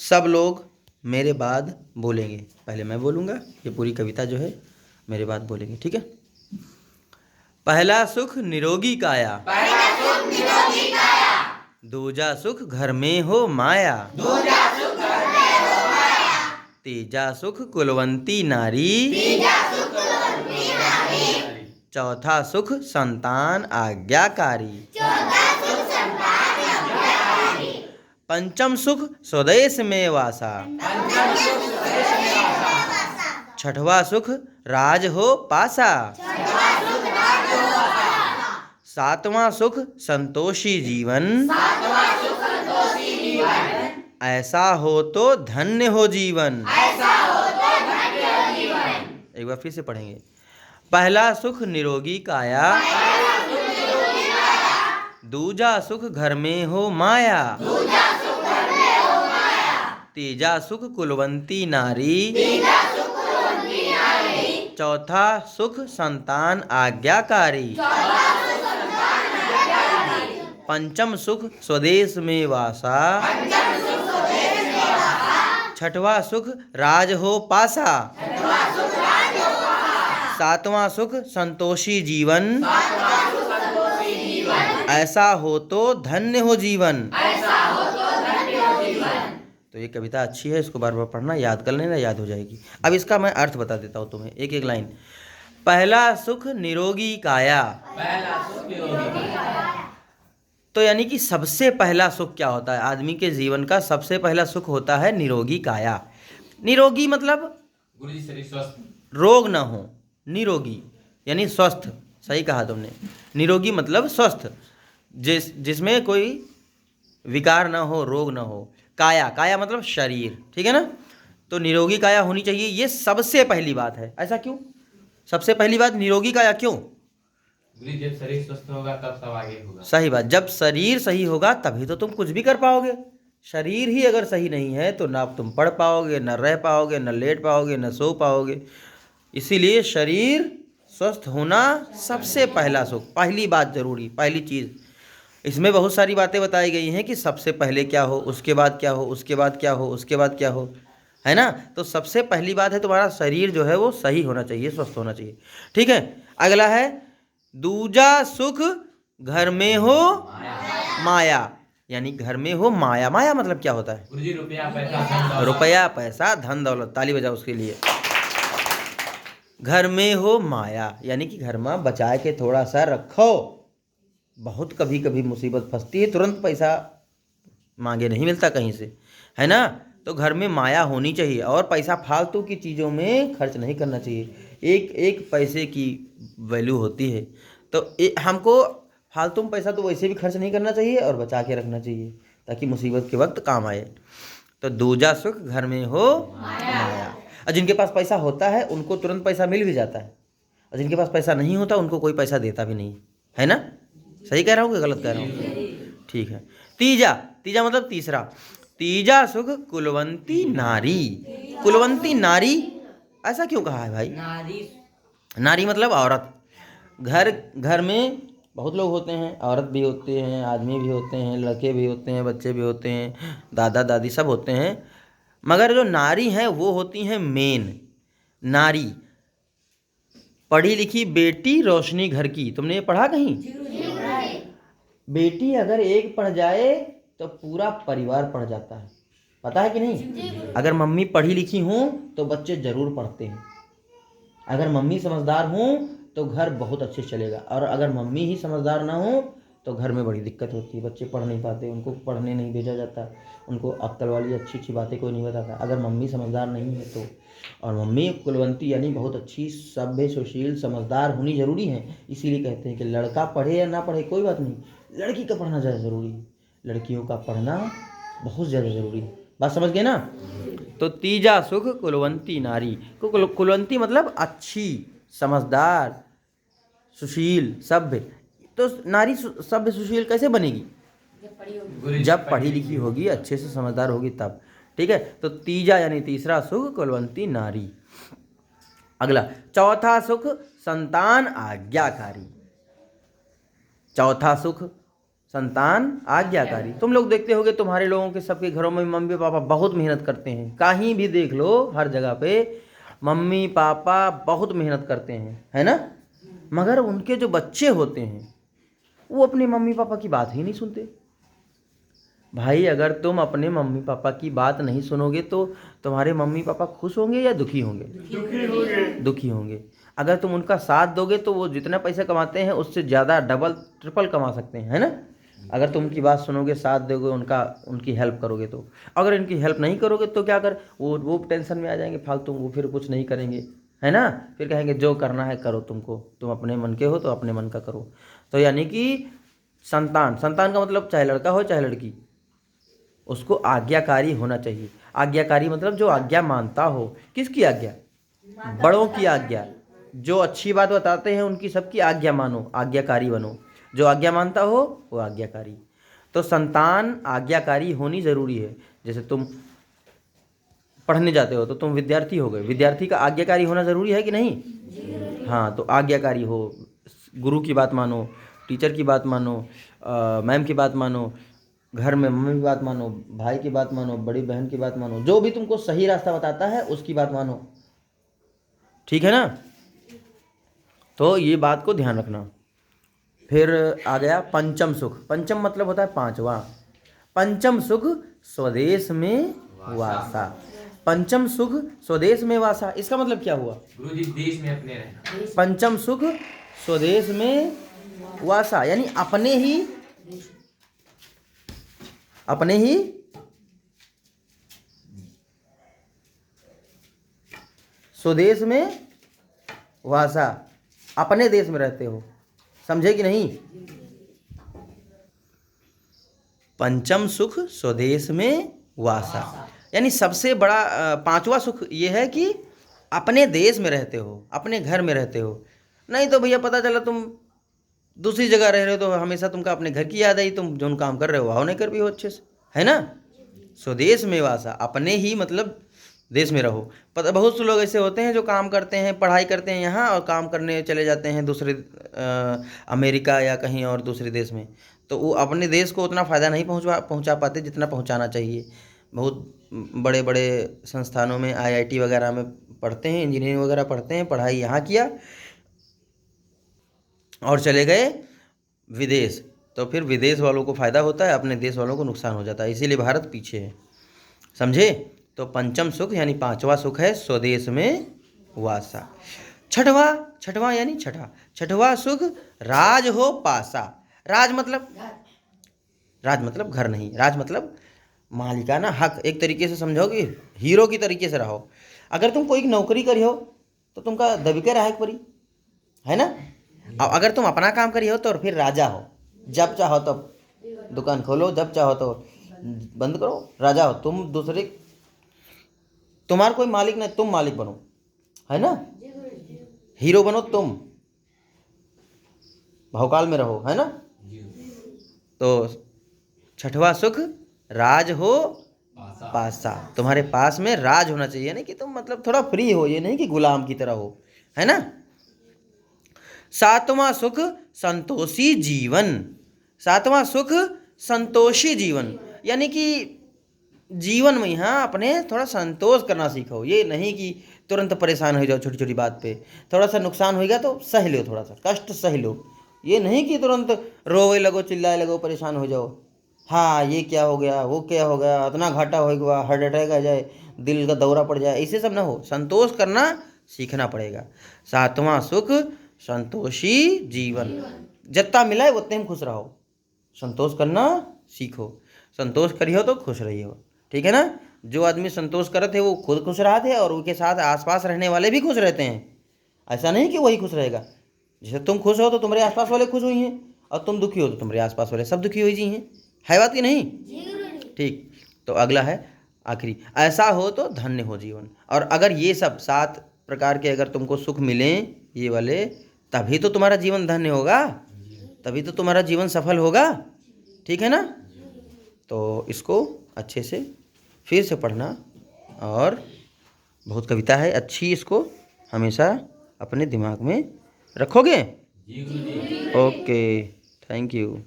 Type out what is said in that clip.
सब लोग मेरे बाद बोलेंगे। पहले मैं बोलूँगा, ये पूरी कविता जो है मेरे बाद बोलेंगे, ठीक है। पहला सुख निरोगी काया, पहला सुख निरोगी काया, दूजा सुख घर में हो माया, दूजा सुख घर में हो माया, तीजा सुख कुलवंती नारी, तीजा सुख कुलवंती नारी, चौथा सुख संतान आज्ञाकारी, चौथा सुख संतान आज्ञाकारी, पंचम सुख स्वदेश में वासा, पंचम सुख स्वदेश में वासा, छठवां सुख राज हो पासा, छठवां सुख राज हो पासा, सातवां सुख संतोषी जीवन, सातवां सुख संतोषी जीवन, ऐसा हो तो धन्य हो जीवन। ऐसा हो तो धन्य हो जीवन। एक बार फिर से पढ़ेंगे। पहला सुख निरोगी काया, पहला सुख निरोगी काया, दूजा सुख घर में हो माया, दूजा सुख घर में हो माया, तीजा सुख कुलवंती नारी, तीजा सुख कुलवंती नारी, चौथा सुख संतान आज्ञाकारी, चौथा सुख संतान आज्ञाकारी, पंचम सुख स्वदेश में वासा, पंचम सुख स्वदेश में वासा, छठवां सुख राज हो पासा, छठवां सुख राज हो पासा, सातवां सुख संतोषी जीवन, सातवां सुख संतोषी जीवन, ऐसा हो तो धन्य हो जीवन। ऐसा हो तो धन्य हो जीवन। तो ये कविता अच्छी है, इसको बार बार पढ़ना, याद कर लेना, याद हो जाएगी। अब इसका मैं अर्थ बता देता हूँ तुम्हें, एक एक लाइन। पहला सुख निरोगी काया, पहला सुख निरोगी काया, तो यानी कि सबसे पहला सुख क्या होता है? आदमी के जीवन का सबसे पहला सुख होता है निरोगी काया। निरोगी मतलब गुरुजी शरीर स्वस्थ, रोग ना हो, निरोगी यानी स्वस्थ। सही कहा तुमने, निरोगी मतलब स्वस्थ, जिसमें कोई विकार ना हो, रोग ना हो। काया, काया मतलब शरीर, ठीक है ना। तो निरोगी काया होनी चाहिए, ये सबसे पहली बात है। ऐसा क्यों? सबसे पहली बात निरोगी काया क्यों? गुरुजी जब शरीर स्वस्थ होगा तब सब आगे होगा। सही बात, जब शरीर सही होगा तभी तो तुम कुछ भी कर पाओगे। शरीर ही अगर सही नहीं है तो ना तुम पढ़ पाओगे, ना रह पाओगे, ना लेट पाओगे, ना सो पाओगे। इसीलिए शरीर स्वस्थ होना सबसे पहला सुख, पहली बात जरूरी, पहली चीज़। इसमें बहुत सारी बातें बताई गई हैं कि सबसे पहले क्या हो, उसके बाद क्या हो, उसके बाद क्या हो, उसके बाद क्या हो, है ना। तो सबसे पहली बात है तुम्हारा शरीर जो है वो सही होना चाहिए, स्वस्थ होना चाहिए, ठीक है। अगला है दूजा सुख घर में हो माया, यानी घर में हो माया। माया मतलब क्या होता है? गुरुजी रुपया पैसा धन दौलत। रुपया पैसा धन दौलत, ताली बजाओ उसके लिए। घर में हो माया यानी कि घर में बचा के थोड़ा सा रखो। बहुत कभी कभी मुसीबत फंसती है, तुरंत पैसा मांगे नहीं मिलता कहीं से, है ना। तो घर में माया होनी चाहिए, और पैसा फालतू की चीज़ों में खर्च नहीं करना चाहिए। एक एक पैसे की वैल्यू होती है, तो हमको फालतू में पैसा तो वैसे भी खर्च नहीं करना चाहिए और बचा के रखना चाहिए ताकि मुसीबत के वक्त काम आए। तो दूजा सुख घर में हो माया। और जिनके पास पैसा होता है उनको तुरंत पैसा मिल भी जाता है, और जिनके पास पैसा नहीं होता उनको कोई पैसा देता भी नहीं, है ना। सही कह रहा हूँ कि गलत कह रहा हूँ? ठीक है। तीजा, तीजा मतलब तीसरा, तीजा सुख कुलवंती नारी। कुलवंती नारी ऐसा क्यों कहा है भाई? नारी मतलब औरत। घर में बहुत लोग होते हैं, औरत भी होते हैं, आदमी भी होते हैं, लड़के भी होते हैं, बच्चे भी होते हैं, दादा दादी सब होते हैं, मगर जो नारी हैं वो होती हैं मेन नारी, पढ़ी लिखी बेटी रोशनी घर की। तुमने ये पढ़ा कहीं? बेटी अगर एक पढ़ जाए तो पूरा परिवार पढ़ जाता है, पता है कि नहीं? अगर मम्मी पढ़ी लिखी हों तो बच्चे जरूर पढ़ते हैं। अगर मम्मी समझदार हों तो घर बहुत अच्छे से चलेगा, और अगर मम्मी ही समझदार ना हो तो घर में बड़ी दिक्कत होती है। बच्चे पढ़ नहीं पाते, उनको पढ़ने नहीं भेजा जाता, उनको अक्ल वाली अच्छी अच्छी बातें कोई नहीं बताता अगर मम्मी समझदार नहीं है तो। और मम्मी कुलवंती यानी बहुत अच्छी, सभ्य, सुशील, समझदार होनी ज़रूरी है। इसीलिए कहते हैं कि लड़का पढ़े या ना पढ़े कोई बात नहीं, लड़की का पढ़ना ज़्यादा ज़रूरी है। लड़कियों का पढ़ना बहुत ज़्यादा ज़रूरी है। बात समझ गए ना? तो तीजा सुख कुलवंती नारी। कुलवंती मतलब अच्छी, समझदार, सुशील, सभ्य। तो नारी सभ्य सुशील कैसे बनेगी? जब पढ़ी लिखी होगी, अच्छे से समझदार होगी तब, ठीक है। तो तीजा यानी तीसरा सुख कुलवंती नारी। अगला चौथा सुख संतान आज्ञाकारी। चौथा सुख संतान आज्ञाकारी। तुम लोग देखते होगे तुम्हारे लोगों के सबके घरों में मम्मी पापा बहुत मेहनत करते हैं, कहीं भी देख लो हर जगह पे मम्मी पापा बहुत मेहनत करते हैं, है ना। मगर उनके जो बच्चे होते हैं वो अपने मम्मी पापा की बात ही नहीं सुनते। भाई अगर तुम अपने मम्मी पापा की बात नहीं सुनोगे तो तुम्हारे मम्मी पापा खुश होंगे या दुखी होंगे? दुखी होंगे। अगर तुम उनका साथ दोगे तो वो जितना पैसा कमाते हैं उससे ज़्यादा डबल ट्रिपल कमा सकते हैं, है ना। अगर तुम उनकी बात सुनोगे, साथ दोगे, उनकी हेल्प करोगे तो। अगर इनकी हेल्प नहीं करोगे तो क्या कर, वो टेंशन में आ जाएंगे फालतू, वो फिर कुछ नहीं करेंगे, है ना। फिर कहेंगे जो करना है करो, तुम अपने मन के हो तो अपने मन का करो। तो यानी कि संतान का मतलब चाहे लड़का हो चाहे लड़की, उसको आज्ञाकारी होना चाहिए। आज्ञाकारी मतलब जो आज्ञा मानता हो। किसकी आज्ञा? बड़ों की आज्ञा। जो अच्छी बात बताते हैं उनकी सबकी आज्ञा मानो, आज्ञाकारी बनो। जो आज्ञा मानता हो वो आज्ञाकारी। तो संतान आज्ञाकारी होनी ज़रूरी है। जैसे तुम पढ़ने जाते हो तो तुम विद्यार्थी हो गए, विद्यार्थी का आज्ञाकारी होना ज़रूरी है कि नहीं? हाँ, तो आज्ञाकारी हो, गुरु की बात मानो, टीचर की बात मानो, मैम की बात मानो, घर में मम्मी की बात मानो, भाई की बात मानो, बड़ी बहन की बात मानो, जो भी तुमको सही रास्ता बताता है उसकी बात मानो, ठीक है ना। तो ये बात को ध्यान रखना। फिर आ गया पंचम सुख। पंचम मतलब होता है पांचवा। पंचम सुख स्वदेश में वासा। पंचम सुख स्वदेश में वासा, इसका मतलब क्या हुआ? गुरुजी देश में अपने रहना। पंचम सुख स्वदेश में वासा यानी अपने ही स्वदेश में वासा, अपने देश में रहते हो, समझे कि नहीं? पंचम सुख स्वदेश में वासा यानी सबसे बड़ा पांचवा सुख ये है कि अपने देश में रहते हो, अपने घर में रहते हो। नहीं तो भैया पता चला तुम दूसरी जगह रह रहे हो तो हमेशा तुमको अपने घर की याद आई, तुम जो काम कर रहे हो वह नहीं कर भी हो अच्छे से, है ना। स्वदेश में वासा, अपने ही मतलब देश में रहो। पता बहुत से लोग ऐसे होते हैं जो काम करते हैं, पढ़ाई करते हैं यहाँ और काम करने चले जाते हैं दूसरे अमेरिका या कहीं और दूसरे देश में, तो वो अपने देश को उतना फ़ायदा नहीं पहुँचा पाते जितना पहुँचाना चाहिए। बहुत बड़े बड़े संस्थानों में IIT वगैरह में पढ़ते हैं, इंजीनियरिंग वगैरह पढ़ते हैं, पढ़ाई यहाँ किया और चले गए विदेश, तो फिर विदेश वालों को फ़ायदा होता है, अपने देश वालों को नुकसान हो जाता है, इसीलिए भारत पीछे है, समझे। तो पंचम सुख यानी पांचवा सुख है स्वदेश में वासा। छठवां यानी छठवां सुख राज हो पासा। राज मतलब घर नहीं, राज मतलब मालिकाना हक। एक तरीके से समझो कि हीरो की तरीके से रहो। अगर तुम कोई नौकरी करी हो तो तुमका दबिके रहा परी, है ना। अब अगर तुम अपना काम करी हो तो फिर राजा हो, जब चाहो तो दुकान खोलो, जब चाहो तो बंद करो, राजा हो तुम। दूसरे तुम्हारा कोई मालिक नहीं, तुम मालिक बनो, है ना। हीरो बनो तुम, भौकाल में रहो, है ना। तो छठवां सुख राज हो पासा, तुम्हारे पास में राज होना चाहिए ना, कि तुम मतलब थोड़ा फ्री हो, ये नहीं कि गुलाम की तरह हो, है ना। सातवां सुख संतोषी जीवन। सातवां सुख संतोषी जीवन यानी कि जीवन में यहाँ अपने थोड़ा संतोष करना सीखो। ये नहीं कि तुरंत परेशान हो जाओ छोटी छोटी बात पे। थोड़ा सा नुकसान होगा तो सह लो, थोड़ा सा कष्ट सह लो। ये नहीं कि तुरंत रोवे लगो, चिल्लाए लगो, परेशान हो जाओ, हाँ ये क्या हो गया, वो क्या हो गया, इतना घाटा हो गया, हार्ट अटैक आ जाए, दिल का दौरा पड़ जाए, ऐसे सब ना हो। संतोष करना सीखना पड़ेगा। सातवां सुख संतोषी जीवन, जितना मिला है उतने में खुश रहो, संतोष करना सीखो। संतोष करियो तो खुश रहियो, ठीक है ना। जो आदमी संतोष करते थे वो खुद खुश रहा थे और उनके साथ आसपास रहने वाले भी खुश रहते हैं। ऐसा नहीं कि वही खुश रहेगा। जैसे तुम खुश हो तो तुम्हारे आसपास वाले खुश हुई हैं, और तुम दुखी हो तो तुम्हारे आसपास वाले सब दुखी हुई जी हैं, है बात कि नहीं? ठीक। तो अगला है आखिरी, ऐसा हो तो धन्य हो जीवन। और अगर ये सब 7 प्रकार के अगर तुमको सुख मिलें ये वाले, तभी तो तुम्हारा जीवन धन्य होगा, तभी तो तुम्हारा जीवन सफल होगा, ठीक है ना। तो इसको अच्छे से फिर से पढ़ना, और बहुत कविता है अच्छी, इसको हमेशा अपने दिमाग में रखोगे। Okay, thank you.